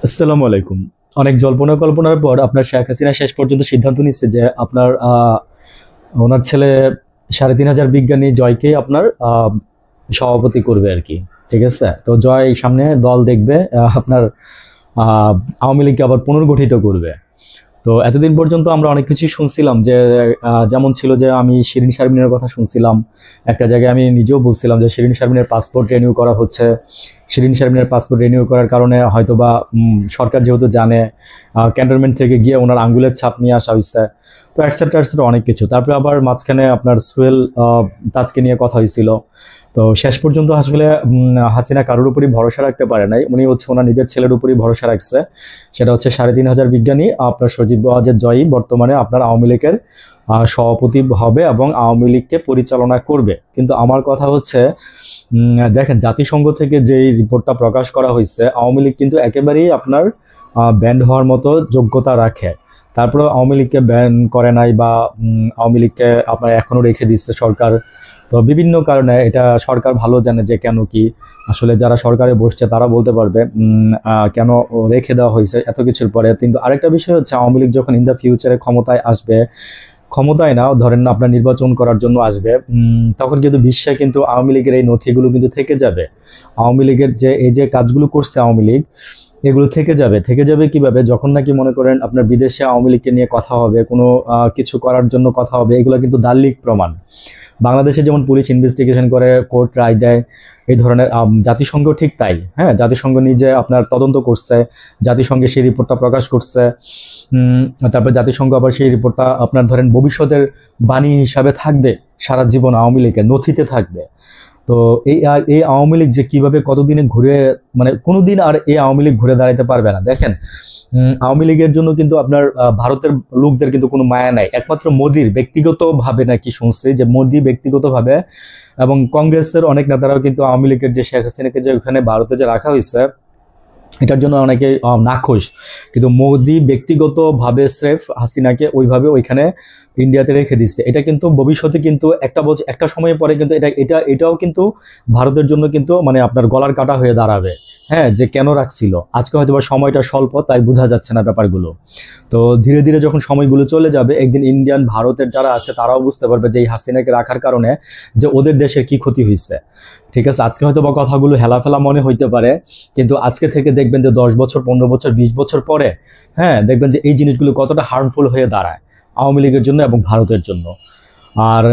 আসসালামু আলাইকুম। অনেক জল্পনা কল্পনার পর আপনার শেখ হাসিনা শেষ পর্যন্ত সিদ্ধান্ত নিচ্ছে যে আপনার ওনার ছেলে ৩,৫০০ বিজ্ঞানী জয়কেই আপনার সভাপতি করবে আর কি। ঠিক আছে? তো জয় সামনে দল দেখবে, আপনার আহ, আওয়ামী লীগকে আবার পুনর্গঠিত করবে। তো এতদিন পর্যন্ত আমরা অনেক কিছুই শুনছিলাম যে যেমন ছিল যে আমি শিরিন শারমিনের কথা শুনছিলাম। একটা জায়গায় আমি নিজেও বলছিলাম যে শিরিন শারমিনের পাসপোর্ট রিনিউ করা হচ্ছে। শিরিন শারমিনের পাসপোর্ট রিনিউ করার কারণে হয়তোবা সরকার যেহেতু জানে, ক্যান্টনমেন্ট থেকে গিয়ে ওনার আঙ্গুলের ছাপ নিয়ে আসা হয়েছে। তো অ্যাটসেট্রা অ্যাটসেট্রা অনেক কিছু। তারপরে আবার মাঝখানে আপনার সোহেল তাজকে নিয়ে কথা হয়েছিল। তো শেষ পর্যন্ত আসলে হাসিনা কারোর উপরই ভরসা রাখতে পারে নাই। উনি হচ্ছে ওনার নিজের ছেলের উপরই ভরসা রাখছে। সেটা হচ্ছে ৩,৫০০ বিজ্ঞানী আপনার সজীব ওয়াজেদ জয়ী বর্তমানে আপনার আওয়ামী লীগের সভাপতি হবে এবং আওয়ামী লীগকে পরিচালনা করবে। কিন্তু আমার কথা হচ্ছে, দেখেন জাতিসংঘ থেকে যেই রিপোর্টটা প্রকাশ করা হয়েছে, আওয়ামী লীগ কিন্তু একেবারেই আপনার ব্যান্ড হওয়ার মতো যোগ্যতা রাখে। তারপরে আওয়ামী লীগকে ব্যান করে নাই বা আওয়ামী লীগকে আপনার এখনো রেখে দিচ্ছে সরকার। তো বিভিন্ন কারণে এটা সরকার ভালো জানে যে কেন কি, আসলে যারা সরকারে বসছে তারা বলতে পারবে কেন রেখে দেওয়া হয়েছে এত কিছুর পরে। কিন্তু আরেকটা বিষয় হচ্ছে, আওয়ামী লীগ যখন ইন দ্য ফিউচারে ক্ষমতায় আসবে, ক্ষমতায় না ধরেন না আপনার নির্বাচন করার জন্য আসবে, তখন কিন্তু বিশ্বে কিন্তু আওয়ামী লীগের এই নথিগুলো কিন্তু থেকে যাবে। আওয়ামী লীগের যে এই যে কাজগুলো করছে আওয়ামী লীগ, এগুলো থেকে যাবে। থেকে যাবে কিভাবে? যখন নাকি মনে করেন আপনার বিদেশে আওয়ামী লীগকে নিয়ে কথা হবে, কোনো কিছু করার জন্য কথা হবে, এগুলো কিন্তু দালিলিক প্রমাণ। বাংলাদেশে যেমন পুলিশ ইনভেস্টিগেশন করে, কোর্ট রায় দেয়, এই ধরনের জাতিসংঘ ঠিক তাই। হ্যাঁ, জাতিসংঘ নিজে আপনার তদন্ত করছে, জাতিসংঘে সেই রিপোর্টটা প্রকাশ করছে। তারপর জাতিসংঘ আবার সেই রিপোর্টটা আপনার ধরেন ভবিষ্যতের বাণী হিসাবে থাকবে, সারা জীবন আওয়ামী লীগের নথিতে থাকবে। তো এই আওয়ামী লীগ যে কিভাবে কতদিনে ঘুরে, মানে কোনোদিন আর এই আওয়ামী লীগ ঘুরে দাঁড়াতে পারবে না। দেখেন, আওয়ামী লীগের জন্য কিন্তু আপনার ভারতের লোকদের কিন্তু কোনো মায়া নাই, একমাত্র মোদির ব্যক্তিগতভাবে নাকি শুনছি যে মোদি ব্যক্তিগতভাবে এবং কংগ্রেসের অনেক নেতারাও কিন্তু আওয়ামী লীগের যে শেখ হাসিনাকে যে ওখানে ভারতে যে রাখা হয়েছে এটার জন্য অনেকে নাখোশ। কিন্তু মোদি ব্যক্তিগতভাবে স্রেফ হাসিনাকে ওইভাবে ওইখানে ইন্ডিয়াতে রেখে দিচ্ছে। এটা কিন্তু ভবিষ্যতে কিন্তু একটা বছর একটা সময় পরে কিন্তু এটাও কিন্তু ভারতের জন্য কিন্তু মানে আপনার গলার কাটা হয়ে দাঁড়াবে। হ্যাঁ, যে কেন রাখছিল, আজকে হয়তো বা সময়টা স্বল্প তাই বোঝা যাচ্ছে না ব্যাপারগুলো। তো ধীরে ধীরে যখন সময়গুলো চলে যাবে, একদিন ইন্ডিয়ান ভারতের যারা আছে তারাও বুঝতে পারবে যে এই হাসিনাকে রাখার কারণে যে ওদের দেশের কি ক্ষতি হয়েছে। ঠিক আছে, আজকে হয়তো বা কথাগুলো হেলাফেলা মনে হইতে পারে, কিন্তু আজকে থেকে দেখবেন যে 10 বছর, 15 বছর, 20 বছর পরে, হ্যাঁ, দেখবেন যে এই জিনিসগুলো কতটা হার্মফুল হয়ে দাঁড়ায় আওয়ামী লীগের জন্য এবং ভারতের জন্য। আর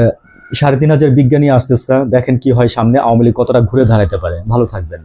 ৩,৫০০ বিজ্ঞানী আসতেছে, দেখেন কি হয় সামনে, আওয়ামী লীগ কতটা ঘুরে দাঁড়াতে পারে। ভালো থাকবেন।